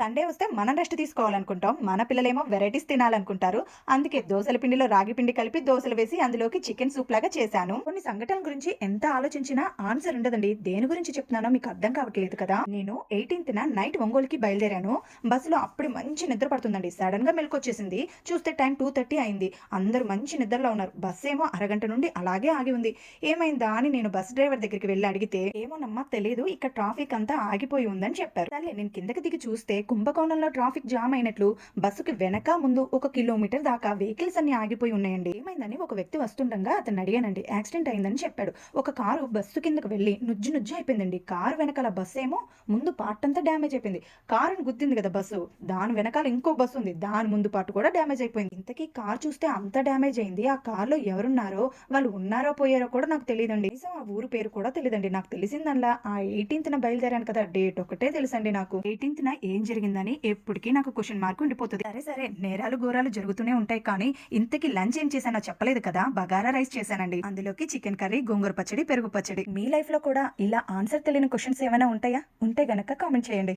Sunday వస్తే మనం rest తీసుకోవాలనుకుంటాం. మన పిల్లలేమో వెరైటీస్ తినాలనుకుంటారు. అందుకే దోసల పిండిలో రాగి పిండి కలిపి దోసలు వేసి అందులోకి చికెన్ సూప్ లాగా చేశాను. కొన్ని సంఘటనల గురించి ఎంత ఆలోచించినా ఆన్సర్ ఉండదండి. దేని గురించి చెప్తున్నానో మీకు అర్థం కావట్లేదు కదా! నేను 18న నైట్ ఒంగోలుకి బయలుదేరాను. బస్సులో అప్పుడు మంచి నిద్ర పడుతుందండి. సడెన్‌గా మెలుకువొచ్చేసింది. చూస్తే టైం 2:30 అయింది. అందరూ మంచి నిద్రలో ఉన్నారు. బస్సేమో అరగంట నుండి అలాగే ఆగి ఉంది. ఏమైందా అని నేను బస్ డ్రైవర్ దగ్గరికి వెళ్లి అడిగితే, "ఏమోనమ్మా తెలీదు. ఇక్కడ ట్రాఫిక్ అంతా ఆగిపోయి ఉందని" చెప్పారు. సర్లే నేను కిందకి దిగి చూస్తే కుంభకోణంలో ట్రాఫిక్ జామ్ అయినట్లు బస్సుకి వెనక ముందు 1 కిలోమీటర్ దాకా వెహికల్స్ అన్ని ఆగిపోయి ఉన్నాయండి. ఏమైందని ఒక వ్యక్తి వస్తుండగా అతన్ని అడిగానండి. యాక్సిడెంట్ అయిందని చెప్పాడు. ఒక కారు బస్సు కిందకు వెళ్లి నుజ్జు నుజ్జు అయిపోయిందండి. కారు వెనకాల బస్సు ఏమో ముందు పార్ట్ అంతా డ్యామేజ్ అయిపోయింది. కారుని గుద్దింది కదా బస్సు. దాని వెనకాల ఇంకో బస్సు ఉంది. దాని ముందు పార్ట్ కూడా డ్యామేజ్ అయిపోయింది. ఇంతకీ కార్ చూస్తే అంత డ్యామేజ్ అయింది. ఆ కార్లో ఎవరున్నారో, వాళ్ళు ఉన్నారో పోయారో కూడా నాకు తెలియదండి. కనీసం ఆ ఊరు పేరు కూడా తెలియదండి. నాకు తెలిసిందల్లా ఆ 18న బయలుదేరాను కదా, డేట్ ఒకటే తెలుసండి నాకు. 18న ఏం జరిగిందని ఎప్పటికీ నాకు క్వశ్చన్ మార్క్ ఉండిపోతుంది. సరే సరే, నేరాలు ఘోరాలు జరుగుతూనే ఉంటాయి కానీ ఇంతకీ లంచ్ ఏం చేశానో చెప్పలేదు కదా. బగారా రైస్ చేశానండి. అందులోకి చికెన్ కర్రీ, గోంగూర పచ్చడి, పెరుగు పచ్చడి. మీ లైఫ్ లో కూడా ఇలా ఆన్సర్ తెలియని క్వశ్చన్స్ ఏమైనా ఉంటాయా? ఉంటే గనక కామెంట్ చేయండి.